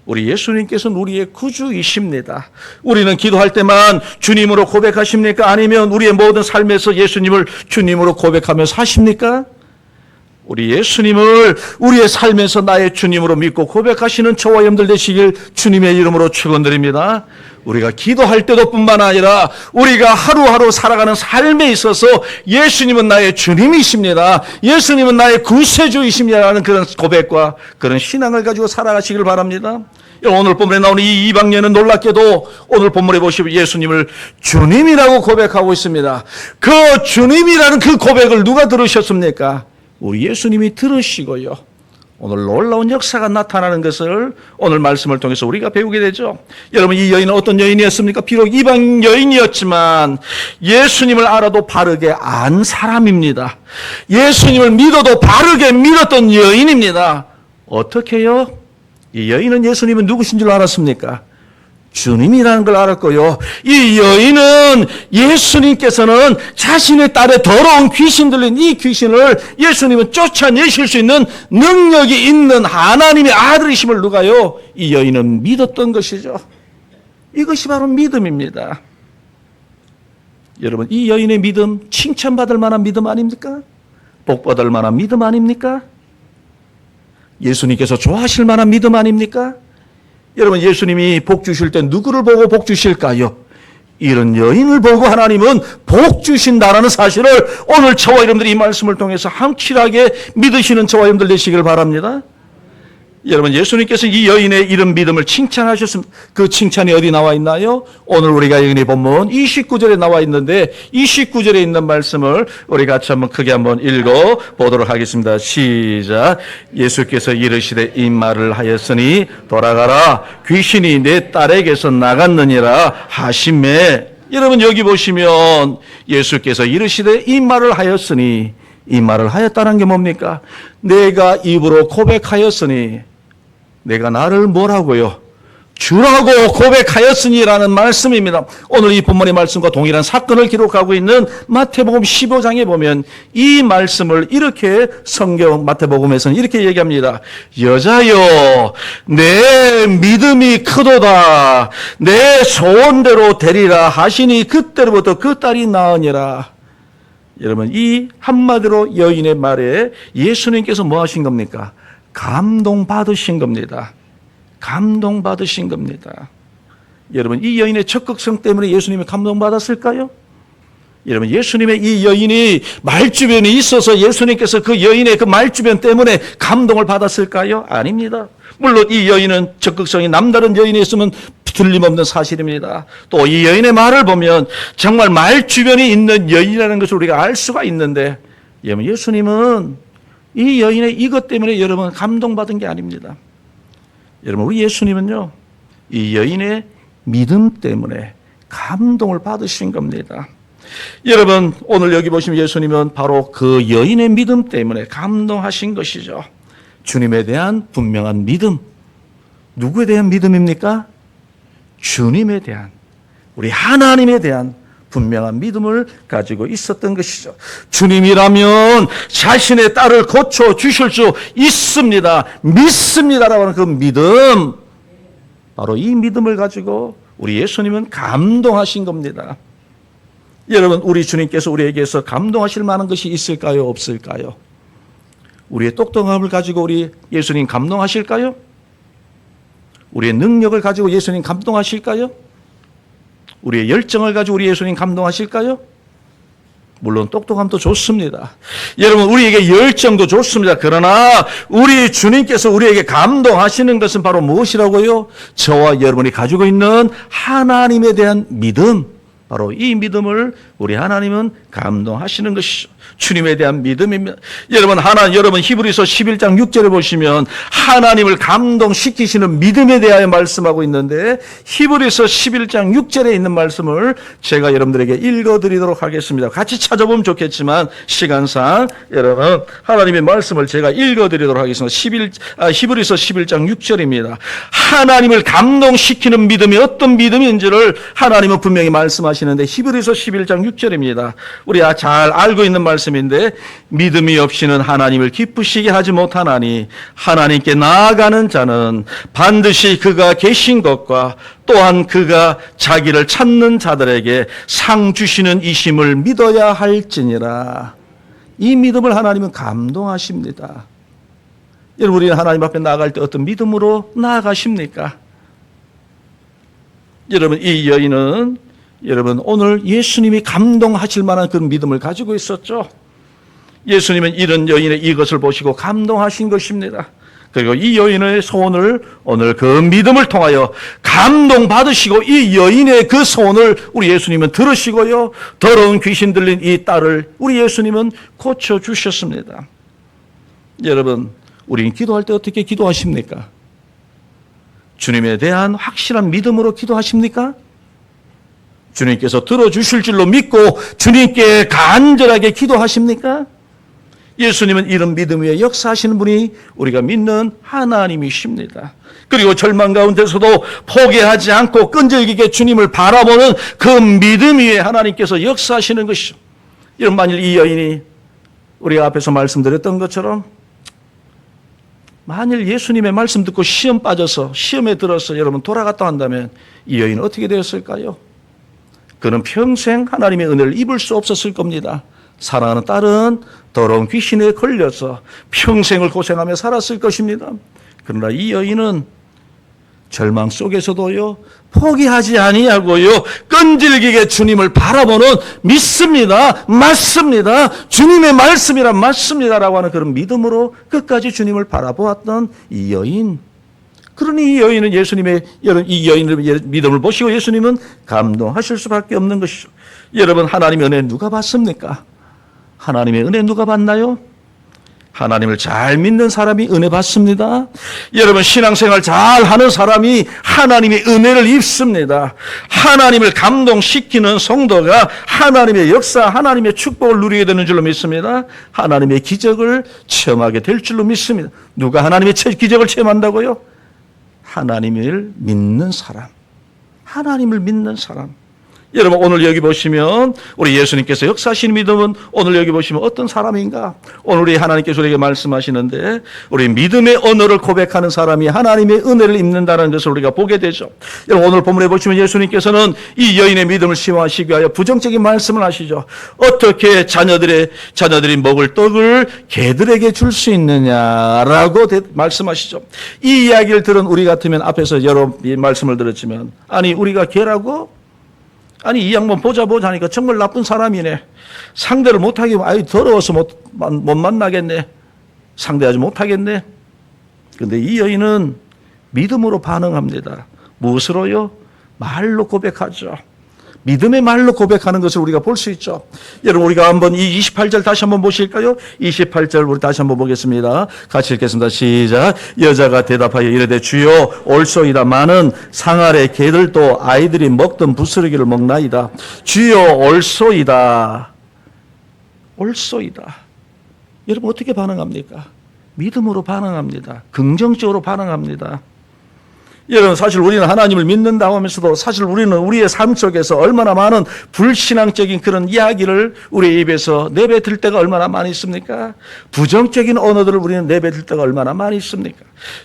A: 우리 예수님께서는 우리의 구주이십니다. 우리는 기도할 때만 주님으로 고백하십니까? 아니면 우리의 모든 삶에서 예수님을 주님으로 고백하며 사십니까? 우리 예수님을 우리의 삶에서 나의 주님으로 믿고 고백하시는 저와 여러분들 되시길 주님의 이름으로 축원드립니다. 우리가 기도할 때도 뿐만 아니라 우리가 하루하루 살아가는 삶에 있어서 예수님은 나의 주님이십니다, 예수님은 나의 구세주이십니다라는 그런 고백과 그런 신앙을 가지고 살아가시길 바랍니다. 오늘 본문에 나오는 이 이방인은 놀랍게도 오늘 본문에 보시면 예수님을 주님이라고 고백하고 있습니다. 그 주님이라는 그 고백을 누가 들으셨습니까? 우리 예수님이 들으시고요, 오늘 놀라운 역사가 나타나는 것을 오늘 말씀을 통해서 우리가 배우게 되죠. 여러분, 이 여인은 어떤 여인이었습니까? 비록 이방 여인이었지만 예수님을 알아도 바르게 안 사람입니다. 예수님을 믿어도 바르게 믿었던 여인입니다. 어떻게요? 이 여인은 예수님은 누구신 줄 알았습니까? 주님이라는 걸 알았고요, 이 여인은 예수님께서는 자신의 딸의 더러운 귀신 들린 이 귀신을 예수님은 쫓아내실 수 있는 능력이 있는 하나님의 아들이심을 누가요? 이 여인은 믿었던 것이죠. 이것이 바로 믿음입니다. 여러분, 이 여인의 믿음, 칭찬받을 만한 믿음 아닙니까? 복받을 만한 믿음 아닙니까? 예수님께서 좋아하실 만한 믿음 아닙니까? 여러분, 예수님이 복 주실 때 누구를 보고 복 주실까요? 이런 여인을 보고 하나님은 복 주신다라는 사실을 오늘 저와 여러분들이 이 말씀을 통해서 확실하게 믿으시는 저와 여러분들 되시길 바랍니다. 여러분, 예수님께서 이 여인의 이런 믿음을 칭찬하셨습니다. 그 칭찬이 어디 나와 있나요? 오늘 우리가 여기 본문 29절에 나와 있는데 29절에 있는 말씀을 우리 같이 한번 크게 한번 읽어 보도록 하겠습니다. 시작. 예수께서 이르시되 이 말을 하였으니 돌아가라, 귀신이 내 딸에게서 나갔느니라 하시매. 여러분, 여기 보시면 예수께서 이르시되 이 말을 하였으니, 이 말을 하였다는 게 뭡니까? 내가 입으로 고백하였으니, 내가 나를 뭐라고요? 주라고 고백하였으니라는 말씀입니다. 오늘 이 본문의 말씀과 동일한 사건을 기록하고 있는 마태복음 15장에 보면 이 말씀을 이렇게 성경 마태복음에서는 이렇게 얘기합니다. 여자여, 내 믿음이 크도다. 내 소원대로 되리라 하시니 그때로부터 그 딸이 나으니라. 여러분, 이 한마디로 여인의 말에 예수님께서 뭐 하신 겁니까? 감동받으신 겁니다. 감동받으신 겁니다. 여러분, 이 여인의 적극성 때문에 예수님이 감동받았을까요? 여러분, 예수님의 이 여인이 말주변이 있어서 예수님께서 그 여인의 그 말주변 때문에 감동을 받았을까요? 아닙니다. 물론 이 여인은 적극성이 남다른 여인이었으면 틀림없는 사실입니다. 또 이 여인의 말을 보면 정말 말주변이 있는 여인이라는 것을 우리가 알 수가 있는데, 여러분, 예수님은 이 여인의 이것 때문에 여러분 감동받은 게 아닙니다. 여러분, 우리 예수님은요, 이 여인의 믿음 때문에 감동을 받으신 겁니다. 여러분, 오늘 여기 보시면 예수님은 바로 그 여인의 믿음 때문에 감동하신 것이죠. 주님에 대한 분명한 믿음. 누구에 대한 믿음입니까? 주님에 대한, 우리 하나님에 대한 분명한 믿음을 가지고 있었던 것이죠. 주님이라면 자신의 딸을 고쳐주실 수 있습니다. 믿습니다라고 하는 그 믿음, 바로 이 믿음을 가지고 우리 예수님은 감동하신 겁니다. 여러분, 우리 주님께서 우리에게서 감동하실 만한 것이 있을까요? 없을까요? 우리의 똑똑함을 가지고 우리 예수님 감동하실까요? 우리의 능력을 가지고 예수님 감동하실까요? 우리의 열정을 가지고 우리 예수님 감동하실까요? 물론 똑똑함도 좋습니다. 여러분, 우리에게 열정도 좋습니다. 그러나 우리 주님께서 우리에게 감동하시는 것은 바로 무엇이라고요? 저와 여러분이 가지고 있는 하나님에 대한 믿음, 바로 이 믿음을 우리 하나님은 감동하시는 것이죠. 주님에 대한 믿음입니다. 여러분, 히브리서 11장 6절을 보시면 하나님을 감동시키시는 믿음에 대하여 말씀하고 있는데, 히브리서 11장 6절에 있는 말씀을 제가 여러분들에게 읽어드리도록 하겠습니다. 같이 찾아보면 좋겠지만 시간상 여러분 하나님의 말씀을 제가 읽어드리도록 하겠습니다. 히브리서 11장 6절입니다. 하나님을 감동시키는 믿음이 어떤 믿음인지를 하나님은 분명히 말씀하시는데, 히브리서 11장 6절입니다. 우리가 잘 알고 있는 말씀인데, 믿음이 없이는 하나님을 기쁘시게 하지 못하나니 하나님께 나아가는 자는 반드시 그가 계신 것과 또한 그가 자기를 찾는 자들에게 상 주시는 이심을 믿어야 할지니라. 이 믿음을 하나님은 감동하십니다. 여러분, 우리는 하나님 앞에 나아갈 때 어떤 믿음으로 나아가십니까? 여러분, 이 여인은 여러분 오늘 예수님이 감동하실 만한 그런 믿음을 가지고 있었죠. 예수님은 이런 여인의 이것을 보시고 감동하신 것입니다. 그리고 이 여인의 소원을 오늘 그 믿음을 통하여 감동받으시고 이 여인의 그 소원을 우리 예수님은 들으시고요, 더러운 귀신 들린 이 딸을 우리 예수님은 고쳐주셨습니다. 여러분, 우리는 기도할 때 어떻게 기도하십니까? 주님에 대한 확실한 믿음으로 기도하십니까? 주님께서 들어주실 줄로 믿고 주님께 간절하게 기도하십니까? 예수님은 이런 믿음 위에 역사하시는 분이 우리가 믿는 하나님이십니다. 그리고 절망 가운데서도 포기하지 않고 끈질기게 주님을 바라보는 그 믿음 위에 하나님께서 역사하시는 것이죠. 여러분, 만일 이 여인이 우리가 앞에서 말씀드렸던 것처럼 만일 예수님의 말씀 듣고 시험 빠져서 시험에 들어서 여러분 돌아갔다 한다면 이 여인은 어떻게 되었을까요? 그는 평생 하나님의 은혜를 입을 수 없었을 겁니다. 사랑하는 딸은 더러운 귀신에 걸려서 평생을 고생하며 살았을 것입니다. 그러나 이 여인은 절망 속에서도요, 포기하지 아니하고요, 끈질기게 주님을 바라보는 믿습니다, 맞습니다, 주님의 말씀이라 맞습니다라고 하는 그런 믿음으로 끝까지 주님을 바라보았던 이 여인. 그러니 이 여인은 이 여인의 믿음을 보시고 예수님은 감동하실 수밖에 없는 것이죠. 여러분, 하나님의 은혜 누가 받습니까? 하나님의 은혜 누가 받나요? 하나님을 잘 믿는 사람이 은혜 받습니다. 여러분, 신앙생활 잘 하는 사람이 하나님의 은혜를 입습니다. 하나님을 감동시키는 성도가 하나님의 역사, 하나님의 축복을 누리게 되는 줄로 믿습니다. 하나님의 기적을 체험하게 될 줄로 믿습니다. 누가 하나님의 기적을 체험한다고요? 하나님을 믿는 사람. 하나님을 믿는 사람. 여러분, 오늘 여기 보시면 우리 예수님께서 역사하신 믿음은 오늘 여기 보시면 어떤 사람인가? 오늘 우리 하나님께서 우리에게 말씀하시는데 우리 믿음의 언어를 고백하는 사람이 하나님의 은혜를 입는다는 것을 우리가 보게 되죠. 여러분, 오늘 본문에 보시면 예수님께서는 이 여인의 믿음을 시험하시기 위하여 부정적인 말씀을 하시죠. 어떻게 자녀들이 먹을 떡을 개들에게 줄 수 있느냐라고 말씀하시죠. 이 이야기를 들은 우리 같으면 앞에서 여러 말씀을 들었지만, 아니 우리가 개라고? 아니 이 양반 보자 하니까 정말 나쁜 사람이네. 상대를 못하게, 아이 더러워서 못 만나겠네. 상대하지 못하겠네. 그런데 이 여인은 믿음으로 반응합니다. 무엇으로요? 말로 고백하죠. 믿음의 말로 고백하는 것을 우리가 볼 수 있죠. 여러분, 우리가 한번 이 28절 다시 한번 보실까요? 28절 우리 다시 한번 보겠습니다. 같이 읽겠습니다. 시작. 여자가 대답하여 이르되 주여 옳소이다. 많은 상아래 개들도 아이들이 먹던 부스러기를 먹나이다. 주여 옳소이다. 옳소이다. 여러분, 어떻게 반응합니까? 믿음으로 반응합니다. 긍정적으로 반응합니다. 여러분, 사실 우리는 하나님을 믿는다고 하면서도 사실 우리는 우리의 삶 속에서 얼마나 많은 불신앙적인 그런 이야기를 우리의 입에서 내뱉을 때가 얼마나 많이 있습니까? 부정적인 언어들을 우리는 내뱉을 때가 얼마나 많이 있습니까?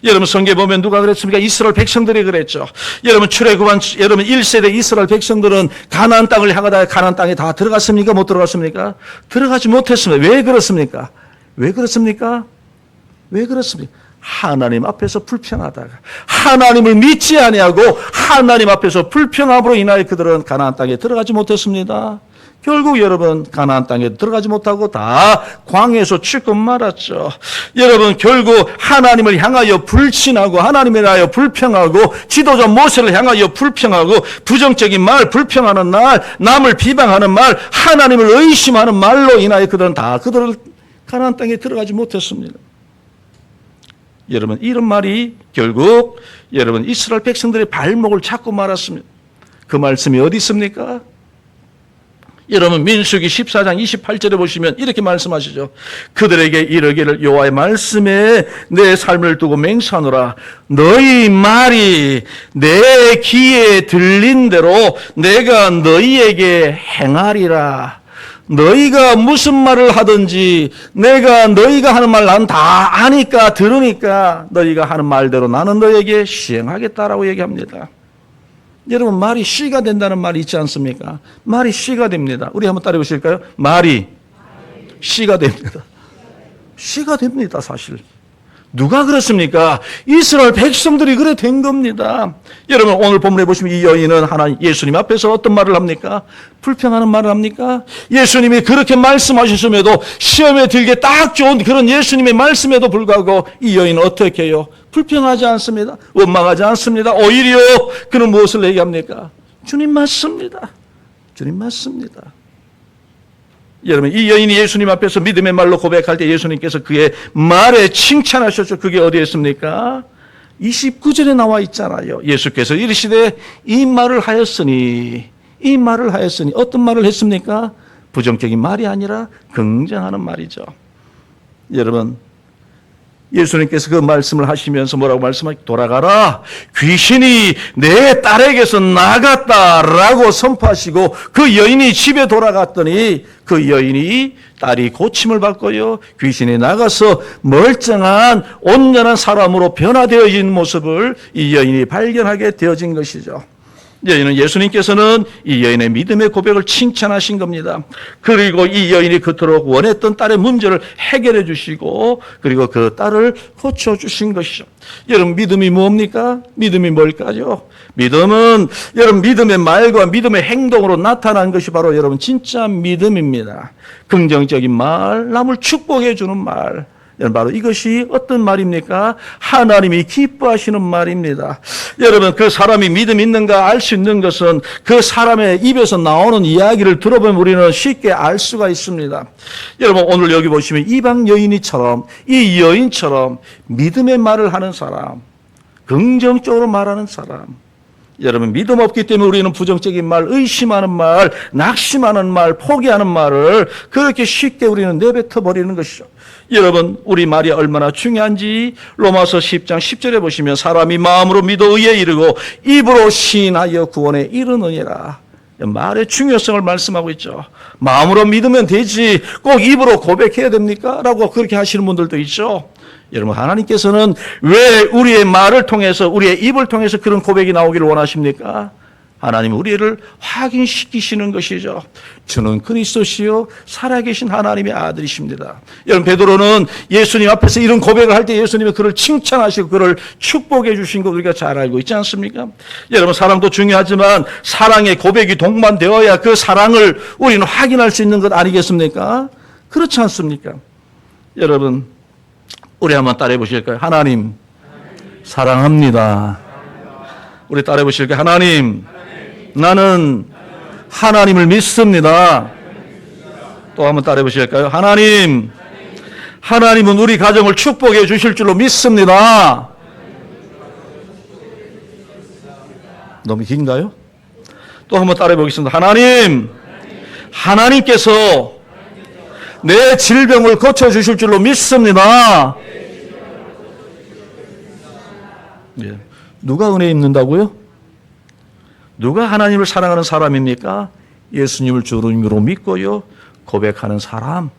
A: 여러분, 성경에 보면 누가 그랬습니까? 이스라엘 백성들이 그랬죠. 여러분, 출애굽한 여러분 1세대 이스라엘 백성들은 가나안 땅을 향하다 가나안 땅에 다 들어갔습니까? 못 들어갔습니까? 들어가지 못했습니다. 왜 그렇습니까? 왜 그렇습니까? 왜 그렇습니까? 하나님 앞에서 불평하다가 하나님을 믿지 아니하고 하나님 앞에서 불평함으로 인하여 그들은 가나안 땅에 들어가지 못했습니다. 결국 여러분 가나안 땅에 들어가지 못하고 다 광야에서 죽고 말았죠. 여러분, 결국 하나님을 향하여 불신하고 하나님을 향하여 불평하고 지도자 모세를 향하여 불평하고 부정적인 말, 불평하는 말, 남을 비방하는 말, 하나님을 의심하는 말로 인하여 그들은 가나안 땅에 들어가지 못했습니다. 여러분, 이런 말이 결국 여러분 이스라엘 백성들의 발목을 잡고 말았습니다. 그 말씀이 어디 있습니까? 여러분, 민수기 14장 28절에 보시면 이렇게 말씀하시죠. 그들에게 이르기를 여호와의 말씀에 내 삶을 두고 맹세하노라. 너희 말이 내 귀에 들린 대로 내가 너희에게 행하리라. 너희가 무슨 말을 하든지 너희가 하는 말 난 다 아니까 들으니까 너희가 하는 말대로 나는 너희에게 시행하겠다라고 얘기합니다. 여러분, 말이 씨가 된다는 말이 있지 않습니까? 말이 씨가 됩니다. 우리 한번 따라 보실까요? 말이 씨가 됩니다. 씨가 됩니다, 사실. 누가 그렇습니까? 이스라엘 백성들이 그래 된 겁니다. 여러분, 오늘 본문에 보시면 이 여인은 하나님 예수님 앞에서 어떤 말을 합니까? 불평하는 말을 합니까? 예수님이 그렇게 말씀하셨음에도 시험에 들게 딱 좋은 그런 예수님의 말씀에도 불구하고 이 여인은 어떻게 해요? 불평하지 않습니다. 원망하지 않습니다. 오히려 그는 무엇을 얘기합니까? 주님 맞습니다. 주님 맞습니다. 여러분, 이 여인이 예수님 앞에서 믿음의 말로 고백할 때 예수님께서 그의 말에 칭찬하셨죠. 그게 어디에 있습니까? 29절에 나와 있잖아요. 예수께서 이르시되 이 말을 하였으니 어떤 말을 했습니까? 부정적인 말이 아니라 긍정하는 말이죠. 여러분, 예수님께서 그 말씀을 하시면서 뭐라고 말씀하시죠? 돌아가라, 귀신이 내 딸에게서 나갔다라고 선포하시고 그 여인이 집에 돌아갔더니 그 여인이 딸이 고침을 받고요, 귀신이 나가서 멀쩡한 온전한 사람으로 변화되어진 모습을 이 여인이 발견하게 되어진 것이죠. 여인은 예수님께서는 이 여인의 믿음의 고백을 칭찬하신 겁니다. 그리고 이 여인이 그토록 원했던 딸의 문제를 해결해 주시고 그리고 그 딸을 고쳐주신 것이죠. 여러분 믿음이 뭡니까? 믿음이 뭘까요? 믿음은 여러분 믿음의 말과 믿음의 행동으로 나타난 것이 바로 여러분 진짜 믿음입니다. 긍정적인 말, 남을 축복해 주는 말. 여러분 바로 이것이 어떤 말입니까? 하나님이 기뻐하시는 말입니다. 여러분 그 사람이 믿음 있는가 알 수 있는 것은 그 사람의 입에서 나오는 이야기를 들어보면 우리는 쉽게 알 수가 있습니다. 여러분 오늘 여기 보시면 이방 여인이처럼 이 여인처럼 믿음의 말을 하는 사람, 긍정적으로 말하는 사람. 여러분 믿음 없기 때문에 우리는 부정적인 말, 의심하는 말, 낙심하는 말, 포기하는 말을 그렇게 쉽게 우리는 내뱉어 버리는 것이죠. 여러분 우리 말이 얼마나 중요한지 로마서 10장 10절에 보시면 사람이 마음으로 믿어 의에 이르고 입으로 시인하여 구원에 이르느니라. 말의 중요성을 말씀하고 있죠. 마음으로 믿으면 되지 꼭 입으로 고백해야 됩니까? 라고 그렇게 하시는 분들도 있죠. 여러분 하나님께서는 왜 우리의 말을 통해서 우리의 입을 통해서 그런 고백이 나오기를 원하십니까? 하나님 우리를 확인시키시는 것이죠. 주는 그리스도시요 살아계신 하나님의 아들이십니다. 여러분 베드로는 예수님 앞에서 이런 고백을 할 때 예수님이 그를 칭찬하시고 그를 축복해 주신 거 우리가 잘 알고 있지 않습니까? 여러분 사랑도 중요하지만 사랑의 고백이 동반되어야 그 사랑을 우리는 확인할 수 있는 것 아니겠습니까? 그렇지 않습니까? 여러분 우리 한번 따라해 보실까요? 하나님 사랑합니다. 우리 따라해 보실까요? 하나님 나는 하나님을 믿습니다. 또 한번 따라해 보실까요? 하나님은 우리 가정을 축복해 주실 줄로 믿습니다. 너무 긴가요? 또 한번 따라해 보겠습니다. 하나님께서 내 질병을 고쳐주실 줄로 믿습니다. 예. 누가 은혜 입는다고요? 누가 하나님을 사랑하는 사람입니까? 예수님을 주님으로 믿고요. 고백하는 사람.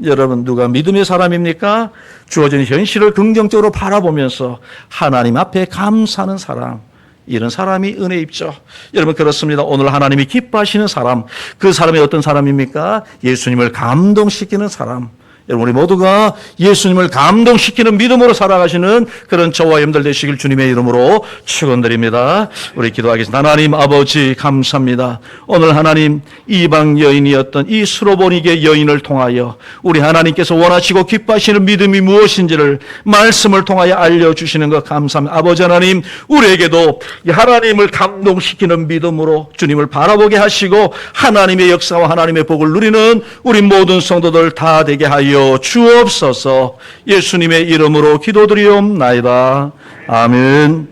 A: 여러분 누가 믿음의 사람입니까? 주어진 현실을 긍정적으로 바라보면서 하나님 앞에 감사하는 사람. 이런 사람이 은혜 입죠. 여러분 그렇습니다. 오늘 하나님이 기뻐하시는 사람, 그 사람이 어떤 사람입니까? 예수님을 감동시키는 사람. 여러분 우리 모두가 예수님을 감동시키는 믿음으로 살아가시는 그런 저와 여러분들 되시길 주님의 이름으로 축원드립니다. 우리 기도하겠습니다. 하나님 아버지 감사합니다. 오늘 하나님 이방 여인이었던 이 수로보니게 여인을 통하여 우리 하나님께서 원하시고 기뻐하시는 믿음이 무엇인지를 말씀을 통하여 알려주시는 것 감사합니다. 아버지 하나님 우리에게도 하나님을 감동시키는 믿음으로 주님을 바라보게 하시고 하나님의 역사와 하나님의 복을 누리는 우리 모든 성도들 다 되게 하여 주옵소서. 예수님의 이름으로 기도드리옵나이다. 아멘.